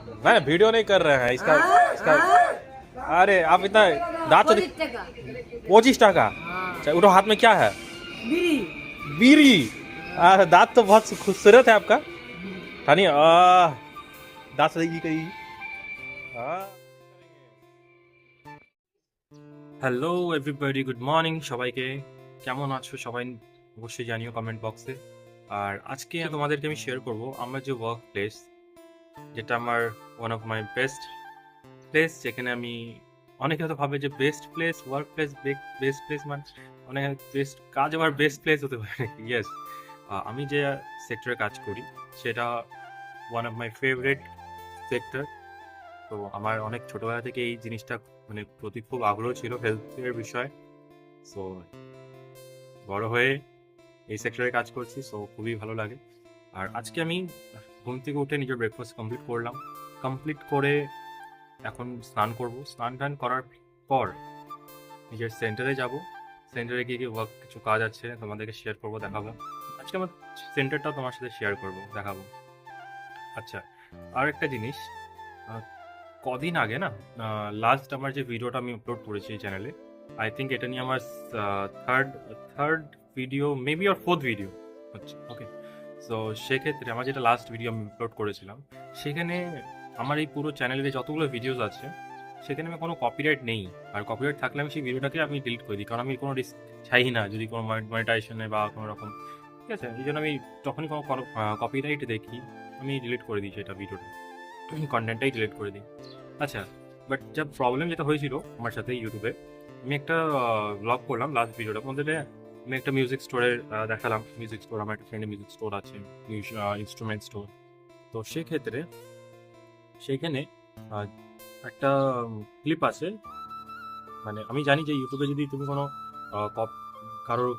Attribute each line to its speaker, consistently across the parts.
Speaker 1: मैं वीडियो नहीं कर रहे हैं इसका इसका अरे आप इतना दांत तो 25 টাকা। अच्छा उठो, हाथ में क्या है?
Speaker 2: बीड़ी।
Speaker 1: बीड़ी। दांत तो बहुत खूबसूरत है आपका। ठानी दांत से देखी कहीं। হ্যালো এভরিবডি, গুড মর্নিং সবাইকে। কেমন আছো সবাই অবশ্যই জানিও কমেন্ট বক্সে। আর আজকে তোমাদেরকে আমি শেয়ার করব আমার যে ওয়ার্ক প্লেস, যেটা আমার one of my best place, যেখানে আমি অনেকে হয়তো ভাবে যে best place work place, best place মানে অনেক বেস্ট কাজ আবার বেস্ট প্লেস হতে পারে নাকি? ইয়েস, আমি যে সেক্টরে কাজ করি সেটা one of my favourite sector. তো আমার অনেক ছোটবেলা থেকে এই জিনিসটা মানে প্রতি খুব আগ্রহ ছিল হেলথের বিষয়ে। সো বড় হয়ে এই সেক্টরে কাজ করছি, সো খুবই ভালো লাগে। আর আজকে আমি ঘুম থেকে উঠে নিজের ব্রেকফাস্ট কমপ্লিট করলাম। কমপ্লিট করে এখন স্নান করব। স্নান টান করার পর নিজের সেন্টারে যাব। সেন্টারে গিয়ে গিয়ে ওয়ার্ক কিছু কাজ আছে, তোমাদেরকে শেয়ার করবো, দেখাবো। আজকে আমার সেন্টারটাও তোমার সাথে শেয়ার করবো, দেখাবো। আচ্ছা, আর একটা জিনিস, কদিন আগে না লাস্ট আমার যে ভিডিওটা আমি আপলোড করেছি এই চ্যানেলে, আই থিঙ্ক এটা নিয়ে আমার থার্ড থার্ড ভিডিও মেবি আর ফোর্থ ভিডিও হচ্ছে। ওকে, সো সেক্ষেত্রে আমার যেটা লাস্ট ভিডিও আমি আপলোড করেছিলাম, সেখানে আমার এই পুরো চ্যানেলের যতগুলো ভিডিওস আছে সেখানে আমি কোনো কপিরাইট নেই। আর কপিরাইট থাকলে আমি সেই ভিডিওটাকে আমি ডিলিট করে দিই, কারণ আমি কোনো রিস্ক চাই না যদি কোনো মনিটাইজেশনে বা কোনো রকম। ঠিক আছে, এই জন্য আমি যখনই কোনো কপিরাইট দেখি আমি ডিলিট করে দিই সেটা ভিডিওটা, কন্টেন্টটাই ডিলিট করে দিই। আচ্ছা, বাট যা প্রবলেম যেটা হয়েছিল আমার সাথে ইউটিউবে, আমি একটা ব্লগ করলাম লাস্ট ভিডিওটার মধ্যে। আমি একটা মিউজিক স্টোরের দেখালাম। মিউজিক স্টোর, আমার একটা ফ্রেন্ডের মিউজিক স্টোর আছে, ইনস্ট্রুমেন্ট স্টোর। তো সেক্ষেত্রে সেইখানে একটা ক্লিপ আছে। মানে আমি জানি যে ইউটিউবে যদি তুমি কোনো কারোর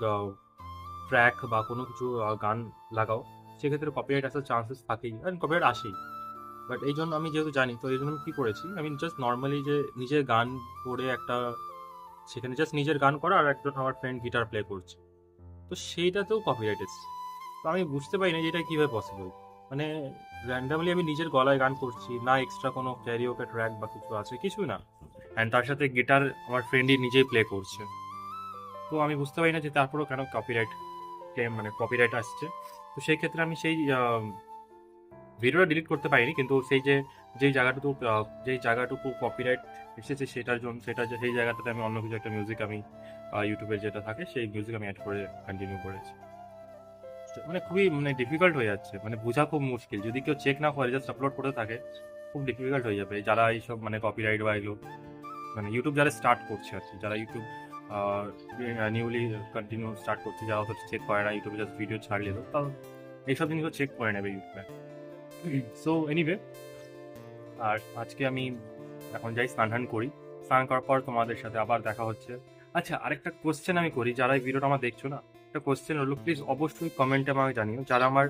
Speaker 1: ট্র্যাক বা কোনো কিছু গান লাগাও, সেক্ষেত্রে কপিরাইট আসার চান্সেস থাকেই, কারণ কপিরাইট আসেই। বাট এই জন্য আমি যেহেতু জানি, তো এই জন্য আমি কী করেছি, আমি জাস্ট নর্মালি যে নিজের গান করে একটা, সেখানে জাস্ট নিজের গান করা, আর একজন আমার ফ্রেন্ড গিটার প্লে করছে, তো সেইটাতেও কপিরাইট এসছে। তো আমি বুঝতে পারি না যে এটা কীভাবে পসিবল। মানে র্যান্ডামলি আমি নিজের গলায় গান করছি, না এক্সট্রা কোনো ক্যারিওকে ট্র্যাক বা কিছু আছে, কিছু না, অ্যান্ড তার সাথে গিটার আমার ফ্রেন্ডই নিজেই প্লে করছে। তো আমি বুঝতে পারি না যে তারপরেও কেন কপিরাইট ক্লেম, মানে কপিরাইট আসছে। তো সেই ক্ষেত্রে আমি সেই ভিডিওটা ডিলিট করতে পারিনি, কিন্তু সেই যেই জায়গাটুকু কপিরাইট এসেছে সেটার জন্য, সেই জায়গাটাতে আমি অন্য কিছু একটা মিউজিক, আমি ইউটিউবে যেটা থাকে সেই মিউজিক আমি অ্যাড করে কন্টিনিউ করেছি। মানে খুবই মানে ডিফিকাল্ট হয়ে যাচ্ছে, মানে বোঝা খুব মুশকিল। যদি কেউ চেক না করে জাস্ট আপলোড করতে থাকে, খুব ডিফিকাল্ট হয়ে যাবে। যারা এইসব মানে কপিরাইট বা এগুলো, মানে ইউটিউব যারা স্টার্ট করছে আর কি, যারা ইউটিউব নিউলি কন্টিনিউ স্টার্ট করছে, যারা অথচ চেক করে না, ইউটিউবে জাস্ট ভিডিও ছাড়লে তো তাও এইসব জিনিসও চেক করে নেবে ইউটিউবে। সো এনিওয়ে, আর আজকে আমি এখন যাই স্নান করি। স্নান করার পর তোমাদের সাথে আবার দেখা হচ্ছে। আচ্ছা, আরেকটা কোশ্চেন আমি করি, যারা এই ভিডিওটা আমার দেখছো না, একটা কোশ্চেন হলো, প্লিজ অবশ্যই কমেন্টে আমাকে জানিও, যারা আমার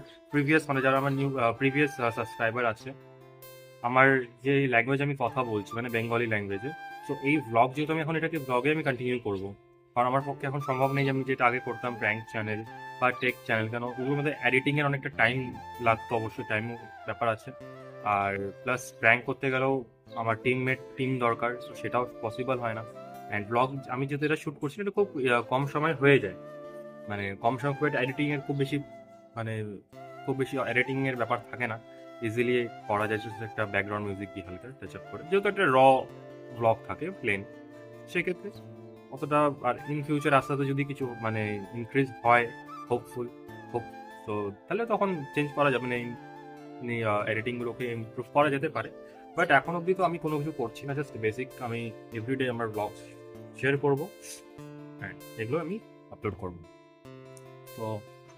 Speaker 1: যারা আমার প্রিভিয়াস সাবস্ক্রাইবার আছে, আমার যে ল্যাঙ্গুয়েজ আমি কথা বলছি মানে বেঙ্গলি ল্যাঙ্গুয়েজে। তো এই ব্লগ যেহেতু আমি এখন এটাকে ব্লগে আমি কন্টিনিউ করবো, কারণ আমার পক্ষে এখন সম্ভব নেই যে আমি যেটা আগে করতাম প্র্যাঙ্ক চ্যানেল বা টেক চ্যানেল, কেন ওগুলোর মধ্যে এডিটিংয়ের অনেকটা টাইম লাগতো, অবশ্যই টাইমও ব্যাপার আছে। আর প্লাস প্র্যাঙ্ক করতে গেলেও আমার টিম দরকার, তো সেটাও পসিবল হয় না। অ্যান্ড ব্লগ আমি যেহেতু এটা শ্যুট করছি, এটা খুব কম সময় হয়ে যায়, মানে কম সময় খুব এডিটিংয়ের মানে খুব বেশি এডিটিংয়ের ব্যাপার থাকে না, ইজিলি করা যায়। just একটা ব্যাকগ্রাউন্ড মিউজিক দিয়ে হালকা টাচ আপ করে, যেহেতু একটা ব্লগ থাকে প্লেন, সেক্ষেত্রে অতটা। আর ইন ফিউচার আস্তে আস্তে যদি কিছু মানে ইনক্রিজ হয়, হোপফুল হোপ, তো তাহলে তখন চেঞ্জ করা যাবে, মানে এডিটিংগুলোকে ইমপ্রুভ করা যেতে পারে। বাট এখন অবধি তো আমি কোনো কিছু করছি না, জাস্ট বেসিক আমি এভরিডে আমার ব্লগ শেয়ার করবো, হ্যাঁ এগুলো আমি আপলোড করবো। তো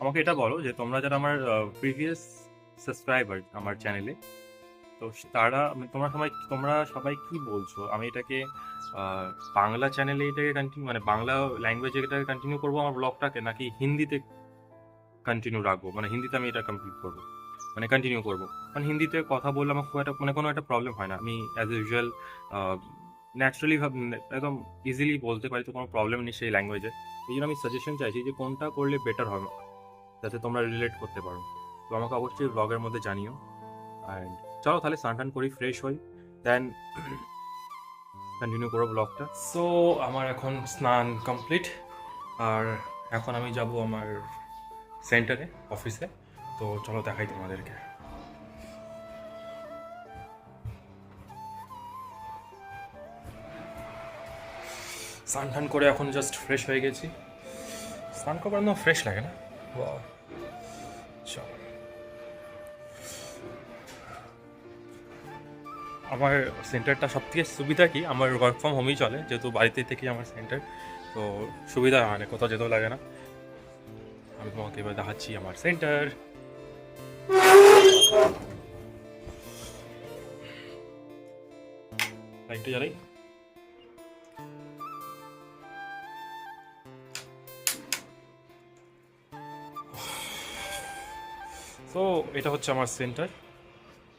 Speaker 1: আমাকে এটা বলো যে তোমরা যারা আমার প্রিভিয়াস সাবস্ক্রাইবার আমার চ্যানেলে, তো তারা তোমরা সবাই কি বলছো, আমি এটাকে বাংলা চ্যানেলে এটাকে কন্টিনিউ, মানে বাংলা ল্যাঙ্গুয়েজে এটাকে কন্টিনিউ করবো আমার ব্লগটাকে, নাকি হিন্দিতে কন্টিনিউ রাখবো, মানে হিন্দিতে আমি এটা কমপ্লিট করবো, মানে কন্টিনিউ করবো। মানে হিন্দিতে কথা বললে আমার খুব একটা মানে কোনো একটা প্রবলেম হয় না, আমি অ্যাজ ইউজুয়াল ন্যাচারালি একদম ইজিলি বলতে পারি, তো কোনো প্রবলেম নেই সেই ল্যাঙ্গুয়েজে। এই জন্য আমি সাজেশন চাইছি যে কোনটা করলে বেটার হবে, যাতে তোমরা রিলেট করতে পারো। তো আমাকে অবশ্যই ব্লগের মধ্যে জানিও। অ্যান্ড চলো তাহলে স্নান টান করি, ফ্রেশ হই, দেন কন্টিনিউ করবো ব্লগটা। সো আমার এখন স্নান কমপ্লিট, আর এখন আমি যাব আমার সেন্টারে, অফিসে। তো চলো দেখাই তোমাদেরকে। স্নান টান করে এখন জাস্ট ফ্রেশ হয়ে গেছি। স্নান করার না ফ্রেশ লাগে না? চলো, আমার সেন্টারটা সব থেকে সুবিধা কি, আমার ওয়ার্ক ফ্রম হোমই চলে, যেহেতু বাড়িতে থেকে আমার সেন্টার, তো সুবিধা হয় না, কোথাও যেতেও লাগে না। আমি তোমাকে এবার দেখাচ্ছি আমার সেন্টার। লাইটটা জ্বালাই। তো এটা হচ্ছে আমার সেন্টার।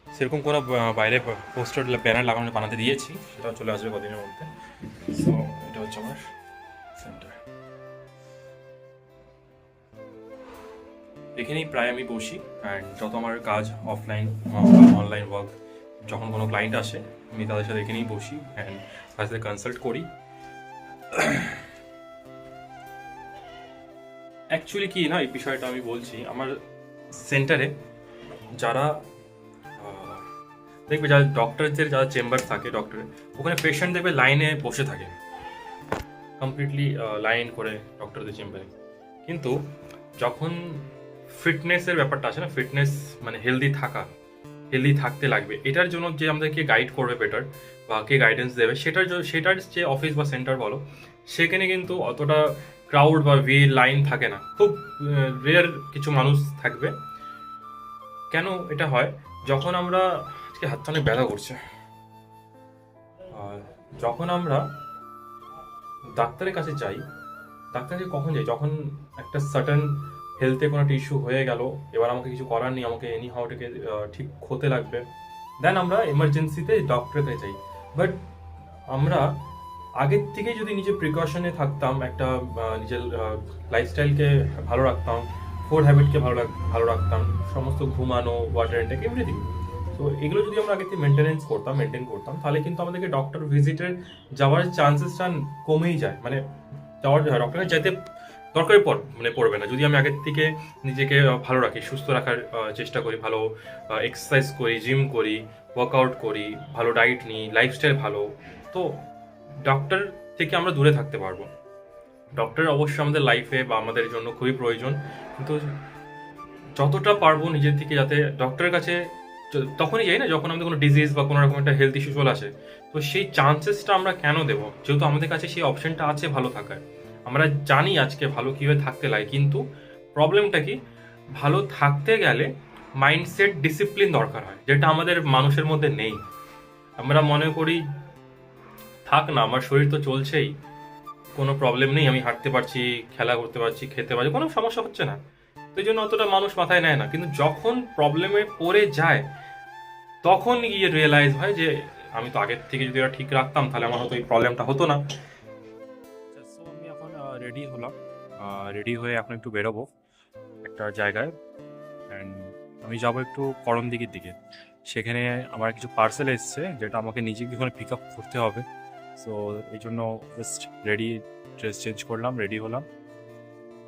Speaker 1: সেরকম কোনো বাইরে পোস্টার ব্যানার লাগানো বানাতে দিয়েছি, সেটা চলে আসবে কদিনের মধ্যে। সো এটা হচ্ছে আমার সেন্টার। এখানেই প্রায় আমি বসি, অ্যান্ড যত আমার কাজ অফলাইন অনলাইন ওয়ার্ক, যখন কোনো ক্লায়েন্ট আসে আমি তাদের সাথে এখানেই বসি অ্যান্ড তাদের সাথে কনসাল্ট করি। অ্যাকচুয়ালি কি না, এই বিষয়টা আমি বলছি, আমার সেন্টারে যারা দেখবে, যারা ডক্টরদের যারা চেম্বার থাকে ডক্টরের, ওখানে পেশেন্ট দেখবে লাইনে বসে থাকে, কমপ্লিটলি লাইন করে ডক্টরদের চেম্বারে। কিন্তু যখন ফিটনেসের ব্যাপারটা আসে না, ফিটনেস মানে হেলদি থাকতে লাগবে, এটার জন্য যে আমাদেরকে গাইড করবে বেটার, বা কে গাইডেন্স দেবে, সেটার যে অফিস বা সেন্টার বলো, সেখানে কিন্তু অতটা ক্রাউড বা লাইন থাকে না, খুব রেয়ার কিছু মানুষ থাকবে। কেন এটা হয়? যখন আমরা, আজকে হাতটা অনেক ব্যথা করছে, যখন আমরা ডাক্তারের কাছে যাই, ডাক্তারকে কখন যাই? যখন একটা সার্টেন হেলথে কোনো একটা ইস্যু হয়ে গেল, এবার আমাকে কিছু করার নেই, আমাকে এনি হাউ এটাকে ঠিক হতে লাগবে, দেন আমরা এমার্জেন্সিতে ডক্টরের কাছে যাই। বাট আমরা আগের থেকে যদি নিজের প্রিকশনে থাকতাম, একটা নিজের লাইফস্টাইলকে ভালো রাখতাম, ফুড হ্যাবিটকে ভালো রাখতাম, সমস্ত ঘুমানো, ওয়াটার ইনটেক, এভরিথিং, তো এগুলো যদি আমরা আগে থেকে মেনটেন করতাম, তাহলে কিন্তু আমাদেরকে ডক্টর ভিজিটের যাওয়ার চান্সেসটা কমেই যায়, মানে ডক্টরের যেতে দরকারই পড়বে না, যদি আমি আগের থেকে নিজেকে ভালো রাখি, সুস্থ রাখার চেষ্টা করি, ভালো এক্সারসাইজ করি, জিম করি, ওয়ার্কআউট করি, ভালো ডায়েট নিই, লাইফস্টাইল ভালো, তো ডক্টর থেকে আমরা দূরে থাকতে পারবো। ডক্টর অবশ্যই আমাদের লাইফে বা আমাদের জন্য খুবই প্রয়োজন, কিন্তু যতটা পারবো নিজের থেকে যাতে ডক্টরের কাছে তখনই যাই না যখন আমাদের কোনো ডিজিজ বা কোনো রকম একটা হেলথ ইস্যু চলে আসে। তো সেই চান্সেসটা আমরা কেন দেবো, যেহেতু আমাদের কাছে সেই অপশনটা আছে ভালো থাকার। আমরা জানি আজকে ভালো কীভাবে থাকতে লাগে, কিন্তু প্রবলেমটা কি, ভালো থাকতে গেলে মাইন্ডসেট ডিসিপ্লিন দরকার হয়, যেটা আমাদের মানুষের মধ্যে নেই। আমরা মনে করি থাক না, আমার শরীর তো চলছেই, কোনো প্রবলেম নেই, আমি হাঁটতে পারছি, খেলা করতে পারছি, খেতে পারছি, কোনো সমস্যা হচ্ছে না, তো এই জন্য অতটা মানুষ মাথায় নেয় না। কিন্তু যখন প্রবলেমে পড়ে যায়, তখন গিয়ে রিয়েলাইজ হয় যে আমি তো আগের থেকে যদি এটা ঠিক রাখতাম, তাহলে আমার হয়তো এই প্রবলেমটা হতো না। সো আমি এখন রেডি হলাম, রেডি হয়ে এখন একটু বেরোবো একটা জায়গায়, অ্যান্ড আমি যাবো একটু করণদিঘির দিকে। সেখানে আমার কিছু পার্সেল এসছে, যেটা আমাকে নিজেকে ওখানে পিক আপ করতে হবে। সো এই জন্য জাস্ট ড্রেস চেঞ্জ করলাম, রেডি হলাম।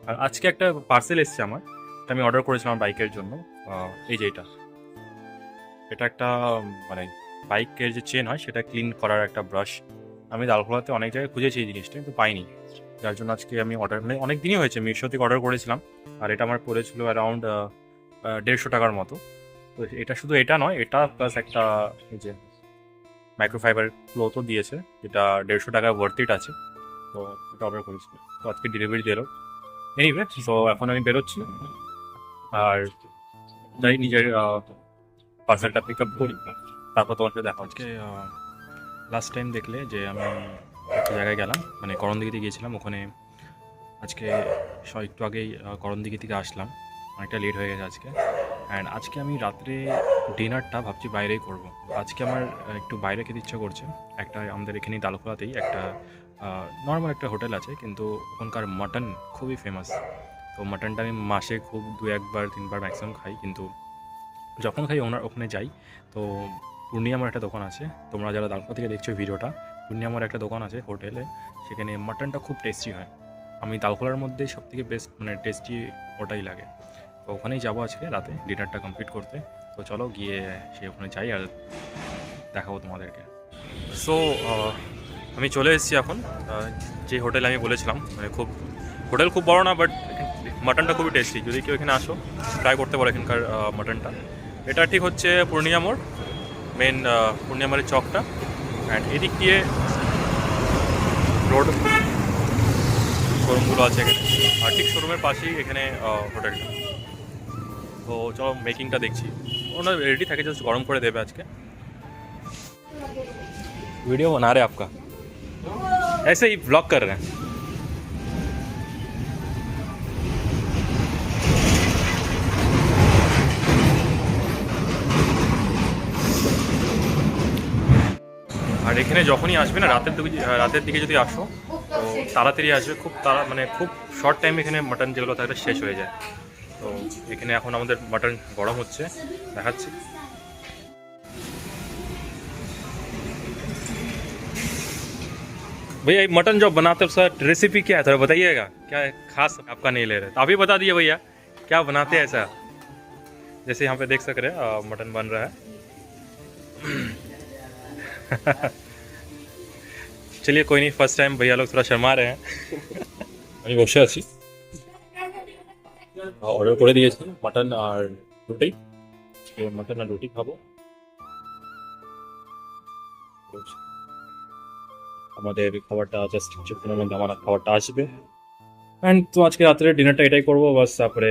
Speaker 1: আর আজকে একটা পার্সেল এসছে আমার, এটা আমি অর্ডার করেছিলাম বাইকের জন্য। এই যে এটা একটা মানে বাইকের যে চেন হয় সেটা ক্লিন করার একটা ব্রাশ। আমি দালখোলাতে অনেক জায়গায় খুঁজেছি এই জিনিসটা, কিন্তু পাইনি, যার জন্য আজকে আমি অর্ডার, মানে অনেক দিনই হয়েছে মিশো থেকে অর্ডার করেছিলাম, আর এটা আমার পড়েছিল অ্যারাউন্ড 150 টাকার মতো। তো এটা শুধু এটা নয়, এটা প্লাস একটা এই যে মাইক্রোফাইবার ক্লথও দিয়েছে, যেটা 150 টাকায় ওয়ার্থ ইট আছে। তো এটা অর্ডার করেছিল, তো আজকে ডেলিভারি দিল। এনিওয়ে, সো এখন আমি বেরোচ্ছি, আর যাই নিজের পার্সেলটা পিক আপ করি, তারপর তোমার সাথে দেখা হচ্ছে। লাস্ট টাইম দেখলে যে আমি একটা জায়গায় গেলাম, মানে করণদিঘিতে গিয়েছিলাম, ওখানে আজকে একটু আগেই করণদিঘি থেকে আসলাম, অনেকটা লেট হয়ে গেছে আজকে। অ্যান্ড আজকে আমি রাত্রে ডিনারটা ভাবছি বাইরেই করব। আজকে আমার একটু বাইরে খেতে ইচ্ছা করছে। একটা আমাদের এখানেই দালখোলাতেই একটা নর্মাল একটা হোটেল আছে, কিন্তু ওখানকার মাটন খুবই ফেমাস। তো মাটনটা আমি মাসে খুব 2-1 বার 3 বার ম্যাক্সিমাম খাই, কিন্তু
Speaker 2: যখন খাই ওখানে যাই। তো পূর্ণিয়ামার একটা দোকান আছে, তোমরা যারা দালকা থেকে দেখছো ভিডিওটা, পূর্ণিয়ামার একটা দোকান আছে হোটেলে, সেখানে মাটনটা খুব টেস্টি হয়। আমি দালখোলার মধ্যে সবথেকে বেস্ট মানে টেস্টি ওটাই লাগে। তো ওখানেই যাবো আজকে রাতে ডিনারটা কমপ্লিট করতে। তো চলো গিয়ে সে ওখানে যাই আর দেখাবো তোমাদেরকে।
Speaker 1: সো আমি চলে এসেছি এখন যে হোটেলে আমি বলেছিলাম, মানে হোটেল খুব বড় না, বাট মাটনটা খুবই টেস্টি। যদি কেউ এখানে আসো ট্রাই করতে পারো এখানকার মাটনটা। এটা ঠিক হচ্ছে পূর্ণিয়া মোড়, মেন পূর্ণিয়া মোড়ের চকটা। অ্যান্ড এদিক দিয়ে রোড শোরুমগুলো আছে এখানে, আর ঠিক শোরুমের পাশেই এখানে হোটেলটা। তো চলো মেকিংটা দেখছি। ওনার রেডি থাকে, জাস্ট গরম করে দেবে আজকে। वीडियो बना रहे आपका, ऐसे ही ब्लॉग कर रहे हैं। আর এখানে যখনই আসবে না, রাতের দিকে যদি আসো তো তাড়াতাড়ি আসবে, মানে খুব শর্ট টাইম এখানে মাটন যেগুলো থাকে শেষ হয়ে যায়। তো এখানে এখন আমাদের মাটন গরম হচ্ছে, দেখাচ্ছি। भैया मटन जो बनाते हो सर, रेसिपी क्या है थोड़ा बताइएगा, क्या है खास आपका नहीं ले रहे तो अभी बता दिए भैया क्या बनाते हैं ऐसा। जैसे यहाँ पे देख सक रहे हैं मटन बन रहा है। चलिए कोई नहीं, फर्स्ट टाइम भैया लोग थोड़ा शर्मा रहे हैं। আমি বসে আছি, অর্ডার করে দিয়েছি মাটন আর রুটি। মাটন আর রুটি খাবো। আমাদের খাবারটা জাস্ট কিছুক্ষণের মধ্যে আমার খাবারটা আসবে। অ্যান্ড তো আজকে রাত্রে ডিনারটা এটাই করবো বাস। তারপরে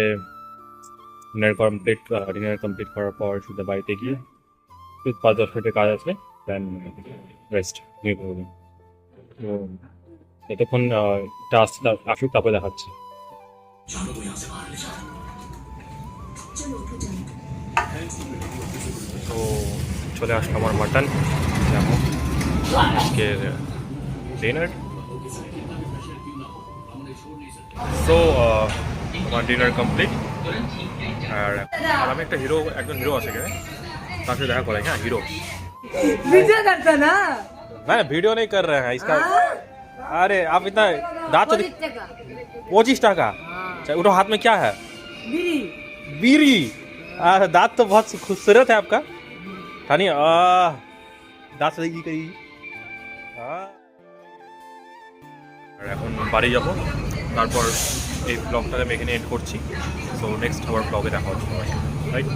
Speaker 1: ডিনার কমপ্লিট করার পর শুধু বাড়িতে গিয়ে 5-10 মিনিটের কাজ আছে, দেন রেস্ট নিয়ে করবো। তো এতক্ষণ এটা আসুক তারপরে দেখাচ্ছি। তো চলে আসলো আমার মাটন, দেখো আজকের ডিনার। সো আমার ডিনার কমপ্লিট। আর আমি একজন হিরো আছে এখানে, তার সাথে দেখা করাই। হ্যাঁ, হিরো
Speaker 3: वीडियो करता ना
Speaker 1: मैं वीडियो नहीं कर रहे हैं इसका। अरे आप इतना दांत तो 25 টাকা। अच्छा उठो, हाथ में क्या है?
Speaker 3: बीड़ी
Speaker 1: बीड़ी। दांत तो बहुत खूबसूरत है आपका। ठानी दांत से करी। আর এখন বাড়ি যাব, তারপর এই ব্লগটাকে আমি এখানে এন্ড করছি। সো নেক্সট আবার ব্লগে দেখা হচ্ছে, রাইট?